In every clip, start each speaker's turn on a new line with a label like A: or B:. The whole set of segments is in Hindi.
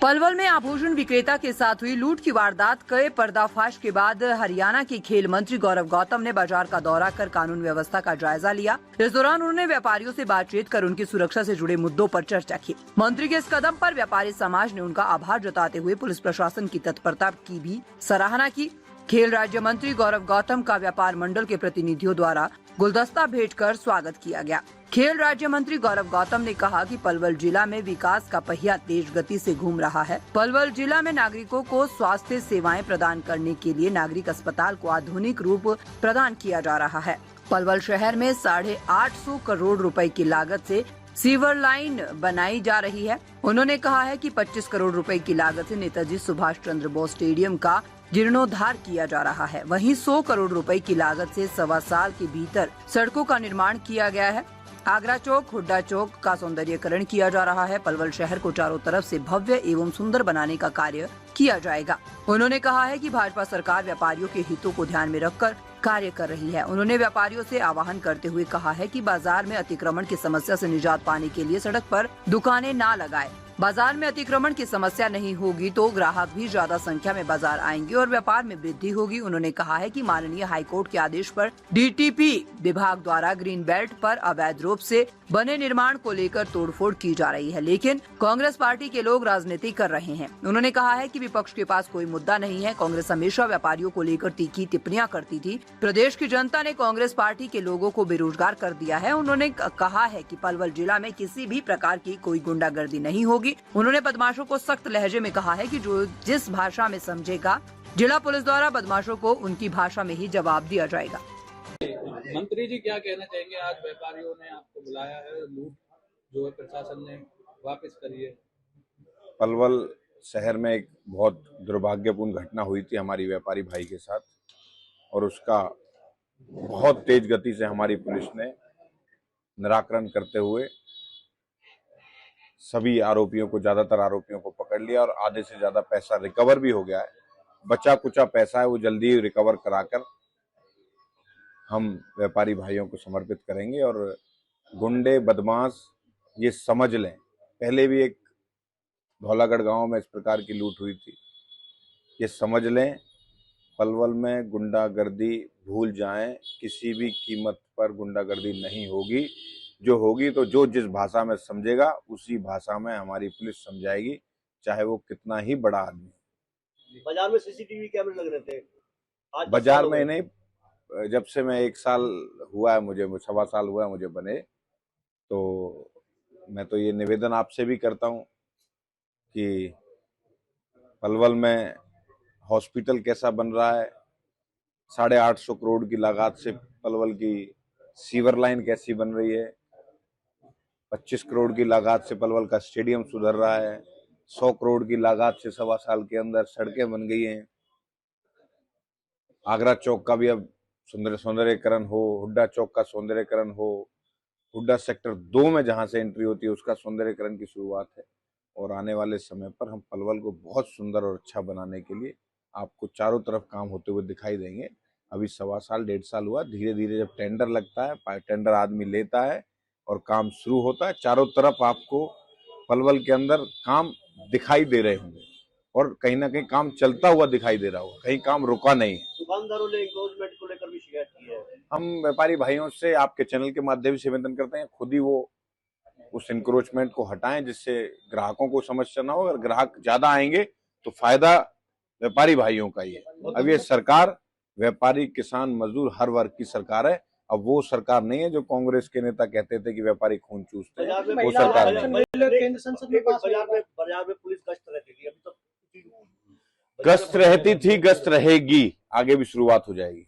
A: पलवल में आभूषण विक्रेता के साथ हुई लूट की वारदात के पर्दाफाश के बाद हरियाणा के खेल मंत्री गौरव गौतम ने बाजार का दौरा कर कानून व्यवस्था का जायजा लिया। इस दौरान उन्होंने व्यापारियों से बातचीत कर उनकी सुरक्षा से जुड़े मुद्दों पर चर्चा की। मंत्री के इस कदम पर व्यापारी समाज ने उनका आभार जताते हुए पुलिस प्रशासन की तत्परता की भी सराहना की। खेल राज्य मंत्री गौरव गौतम का व्यापार मंडल के प्रतिनिधियों द्वारा गुलदस्ता भेंट कर स्वागत किया गया। खेल राज्य मंत्री गौरव गौतम ने कहा कि पलवल जिला में विकास का पहिया तेज गति से घूम रहा है। पलवल जिला में नागरिकों को स्वास्थ्य सेवाएं प्रदान करने के लिए नागरिक अस्पताल को आधुनिक रूप प्रदान किया जा रहा है। पलवल शहर में 850 करोड़ रुपए की लागत से सीवर लाइन बनाई जा रही है। उन्होंने कहा है कि 25 करोड़ रुपए की लागत से नेताजी सुभाष चंद्र बोस स्टेडियम का जीर्णोद्धार किया जा रहा है। वहीं 100 करोड़ रुपए की लागत से 1.25 साल के भीतर सड़कों का निर्माण किया गया है। आगरा चौक, हुड्डा चौक का सौंदर्यीकरण किया जा रहा है। पलवल शहर को चारों तरफ से भव्य एवं सुंदर बनाने का कार्य किया जाएगा। उन्होंने कहा है कि भाजपा सरकार व्यापारियों के हितों को ध्यान में रखकर कार्य कर रही है। उन्होंने व्यापारियों से आह्वान करते हुए कहा है कि बाजार में अतिक्रमण की समस्या से निजात पाने के लिए सड़क पर दुकानें न लगाएं। बाजार में अतिक्रमण की समस्या नहीं होगी तो ग्राहक भी ज्यादा संख्या में बाजार आएंगे और व्यापार में वृद्धि होगी। उन्होंने कहा है कि माननीय हाईकोर्ट के आदेश पर डीटीपी विभाग द्वारा ग्रीन बेल्ट पर अवैध रूप से बने निर्माण को लेकर तोड़फोड़ की जा रही है, लेकिन कांग्रेस पार्टी के लोग राजनीति कर रहे हैं। उन्होंने कहा है कि विपक्ष के पास कोई मुद्दा नहीं है। कांग्रेस हमेशा व्यापारियों को लेकर तीखी टिप्पणियां करती थी। प्रदेश की जनता ने कांग्रेस पार्टी के लोगों को बेरोजगार कर दिया है। उन्होंने कहा है कि पलवल जिला में किसी भी प्रकार की कोई गुंडागर्दी नहीं होगी। उन्होंने बदमाशों को सख्त लहजे में कहा है कि जो जिस भाषा में समझेगा, जिला पुलिस द्वारा बदमाशों को उनकी भाषा में ही जवाब दिया जाएगा।
B: मंत्री जी क्या कहना चाहेंगे? आज व्यापारियों ने आपको बुलाया है, लूट जो है प्रशासन ने वापस करी है।
C: पलवल शहर में एक बहुत दुर्भाग्यपूर्ण घटना हुई थी हमारी व्यापारी भाई के साथ, और उसका बहुत तेज गति से हमारी पुलिस ने निराकरण करते हुए सभी आरोपियों को, ज्यादातर आरोपियों को पकड़ लिया और आधे से ज्यादा पैसा रिकवर भी हो गया है। बचा कुचा पैसा है वो जल्दी रिकवर कराकर हम व्यापारी भाइयों को समर्पित करेंगे। और गुंडे बदमाश ये समझ लें, पहले भी एक धौलागढ़ गांव में इस प्रकार की लूट हुई थी। ये समझ लें, पलवल में गुंडागर्दी भूल जाएं, किसी भी कीमत पर गुंडागर्दी नहीं होगी। जो होगी तो जो जिस भाषा में समझेगा उसी भाषा में हमारी पुलिस समझाएगी, चाहे वो कितना ही बड़ा आदमी हो।
D: बाजार में सीसीटीवी कैमरे लग रहे थे आज?
C: बाजार में नहीं, जब से मैं 1 साल हुआ है, मुझे 1.25 साल हुआ है मुझे बने, तो मैं तो ये निवेदन आपसे भी करता हूँ कि पलवल में हॉस्पिटल कैसा बन रहा है, 850 करोड़ की लागत से पलवल की सीवर लाइन कैसी बन रही है, 25 करोड़ की लागत से पलवल का स्टेडियम सुधर रहा है, 100 करोड़ की लागत से 1.25 साल के अंदर सड़कें बन गई हैं। आगरा चौक का भी अब सौंदर्यीकरण हो, हुड्डा चौक का सौंदर्यीकरण हो, हुड्डा सेक्टर 2 में जहां से एंट्री होती है उसका सौंदर्यीकरण की शुरुआत है। और आने वाले समय पर हम पलवल को बहुत सुंदर और अच्छा बनाने के लिए आपको चारों तरफ काम होते हुए दिखाई देंगे। अभी 1.25 साल 1.5 साल हुआ, धीरे धीरे जब टेंडर लगता है, टेंडर आदमी लेता है और काम शुरू होता है, चारों तरफ आपको पलवल के अंदर काम दिखाई दे रहे होंगे और कहीं ना कहीं काम चलता हुआ दिखाई दे रहा होगा, कहीं काम रुका नहीं है।
D: दुकानदारों ने इंक्रोचमेंट को लेकर भी शिकायत की है।
C: हम व्यापारी भाइयों से आपके चैनल के माध्यम से निवेदन करते हैं, खुद ही वो उस इंक्रोचमेंट को हटाएं, जिससे ग्राहकों को समस्या ना हो। अगर ग्राहक ज्यादा आएंगे तो फायदा व्यापारी भाइयों का ही है। अब ये सरकार व्यापारी, किसान, मजदूर हर वर्ग की सरकार है। अब वो सरकार नहीं है जो कांग्रेस के नेता कहते थे कि व्यापारी खून चूसते हैं, वो सरकार नहीं।
D: केंद्र संसद में बाजार में पुलिस गश्त रहती थी, अभी तो
C: गश्त रहती थी, गश्त रहेगी, आगे भी शुरुआत हो जाएगी।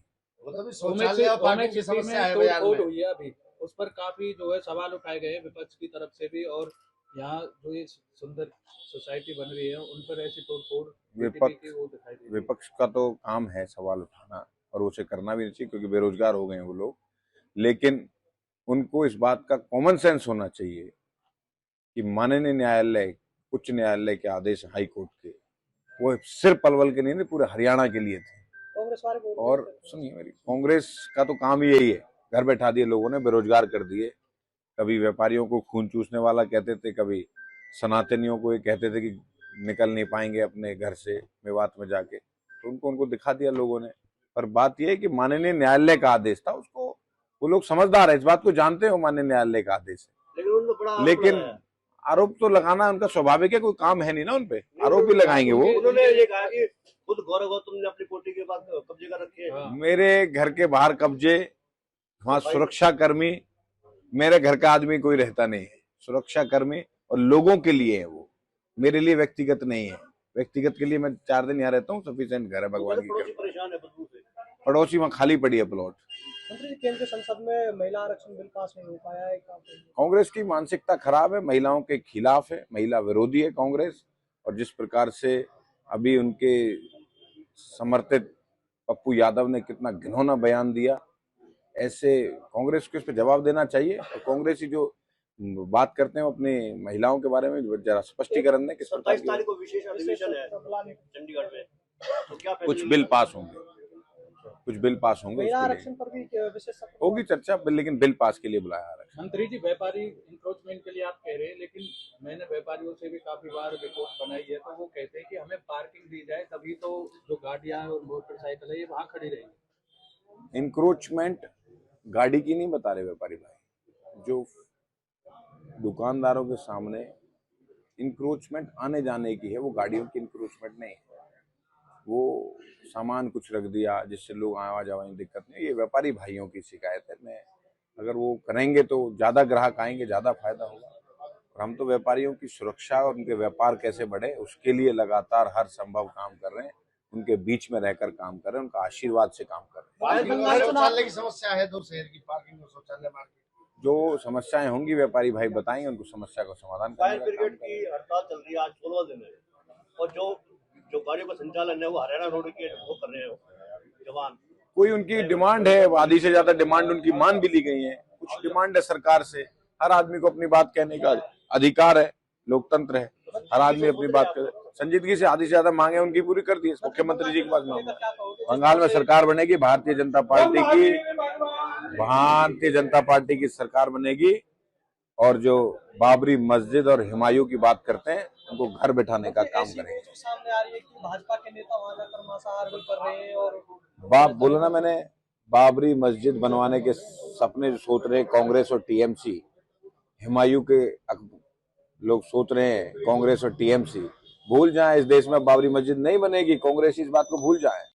B: शौचालय और पानी की समस्या तोड़ हुई है अभी, उस पर काफी जो है सवाल उठाए गए विपक्ष की तरफ से भी, और यहाँ जो ये सुंदर सोसाइटी बन रही है उन पर ऐसी तोड़फोड़
C: विपक्ष का तो काम है सवाल उठाना, और उसे करना भी नहीं चाहिए क्योंकि बेरोजगार हो गए हैं वो लोग। लेकिन उनको इस बात का कॉमन सेंस होना चाहिए कि माननीय न्यायालय, उच्च न्यायालय के आदेश हाई कोर्ट के, वो सिर्फ पलवल के नहीं, पूरे हरियाणा के लिए थे। और सुनिए मेरी, कांग्रेस का तो काम ही यही है, घर बैठा दिए लोगों ने, बेरोजगार कर दिए। कभी व्यापारियों को खून चूसने वाला कहते थे, कभी सनातनियों को ये कहते थे कि निकल नहीं पाएंगे अपने घर से मेवात में जाके, तो उनको दिखा दिया लोगों ने। पर बात यह है कि माननीय न्यायालय का आदेश था, उसको वो लोग समझदार है, इस बात को जानते हो माननीय न्यायालय का आदेश है, लेकिन आरोप तो लगाना उनका स्वाभाविक है, कोई काम है नहीं ना उनपे, आरोप भी लगाएंगे वो।
D: उन्होंने ये कहा कि खुद गौरव गौतम ने अपनी कोठी के बाद कब्जे कर रखे हैं।
C: मेरे घर के बाहर कब्जे, वहां सुरक्षा कर्मी, मेरे घर का आदमी कोई रहता नहीं है, सुरक्षा कर्मी और लोगों के लिए है वो, मेरे लिए व्यक्तिगत नहीं है। व्यक्तिगत के लिए मैं 4 दिन यहाँ रहता हूँ, सफिशिएंट घर है भगवान की कृपा।
D: परेशान है बदबू से,
C: पड़ोसी वहाँ खाली पड़ी है प्लॉट।
E: मंत्री जी, केंद्रीय संसद में महिला आरक्षण बिल पास नहीं हो पाया है,
C: कांग्रेस की मानसिकता खराब है, महिलाओं के खिलाफ है, महिला विरोधी है कांग्रेस। और जिस प्रकार से अभी उनके समर्थित पप्पू यादव ने कितना घिनौना बयान दिया, ऐसे कांग्रेस को इस पर जवाब देना चाहिए। और कांग्रेसी जो बात करते हैं अपनी महिलाओं के बारे में, जरा स्पष्टीकरण दें किस प्रकार
D: 27 तारीख को विशेष अधिवेशन है चंडीगढ़ में, तो क्या
C: कुछ बिल पास होंगे, कुछ बिल पास होंगे,
E: महिला आरक्षण पर भी विशेष
C: होगी चर्चा, लेकिन बिल पास के लिए बुलाया आरक्षण।
B: मंत्री जी, व्यापारी इंक्रोचमेंट के लिए आप कह रहे हैं, लेकिन मैंने व्यापारियों से भी काफी बार रिपोर्ट बनाई है, तो वो कहते हैं कि हमें पार्किंग दी जाए, तभी तो जो गाड़ियां और मोटरसाइकिल है ये वहां खड़ी रहेंगी।
C: इंक्रोचमेंट गाड़ी की नहीं बता रहे व्यापारी भाई, जो दुकानदारों के सामने इंक्रोचमेंट आने जाने की है, वो गाड़ियों की इंक्रोचमेंट नहीं है। वो सामान कुछ रख दिया जिससे लोग आवा जावा दिक्कत नहीं, ये व्यापारी भाइयों की शिकायत है। मैं अगर वो करेंगे तो ज्यादा ग्राहक आएंगे, ज्यादा फायदा होगा। और हम तो व्यापारियों की सुरक्षा और उनके व्यापार कैसे बढ़े उसके लिए लगातार हर संभव काम कर रहे हैं, उनके बीच में रहकर काम कर रहे हैं, उनका आशीर्वाद से काम कर रहे हैं।
D: शौचालय की समस्या है, 2 शहर की पार्किंग और शौचालय मार्केट,
C: जो समस्याएं होंगी व्यापारी भाई बताएंगे, उनको समस्या का समाधान
D: फायर
C: करने का
D: ब्रिगेड
C: काम
D: की हड़ताल चल रही है, आज 16वां दिन है, और जो गाड़ियों का संचालन है वो हरियाणा रोड के वो कर रहे हैं जवान।
C: कोई उनकी डिमांड है, आधी से ज्यादा डिमांड उनकी मान भी ली गई है। कुछ डिमांड है सरकार से, हर आदमी को अपनी बात कहने का अधिकार है, लोकतंत्र है, हर आदमी अपनी बात करे। संजीदगी से आधी से ज्यादा मांगे उनकी पूरी कर दी, मुख्यमंत्री जी के पास मांगा। बंगाल में सरकार बनेगी, भारतीय जनता पार्टी की सरकार बनेगी, और जो बाबरी मस्जिद और हुमायूं की बात करते हैं उनको घर बैठाने का काम करेंगे।
E: सामने आ रही है कि भाजपा के नेता वहां जाकर मांसाहार भी कर रहे हैं, और
C: बाप बोला ना मैंने, बाबरी मस्जिद बनवाने के सपने जो सोच रहे कांग्रेस और टीएमसी, हुमायूं के लोग सोच रहे हैं कांग्रेस और टीएमसी, भूल जाएं इस देश में बाबरी मस्जिद नहीं बनेगी। कांग्रेस इस बात को भूल जाएं।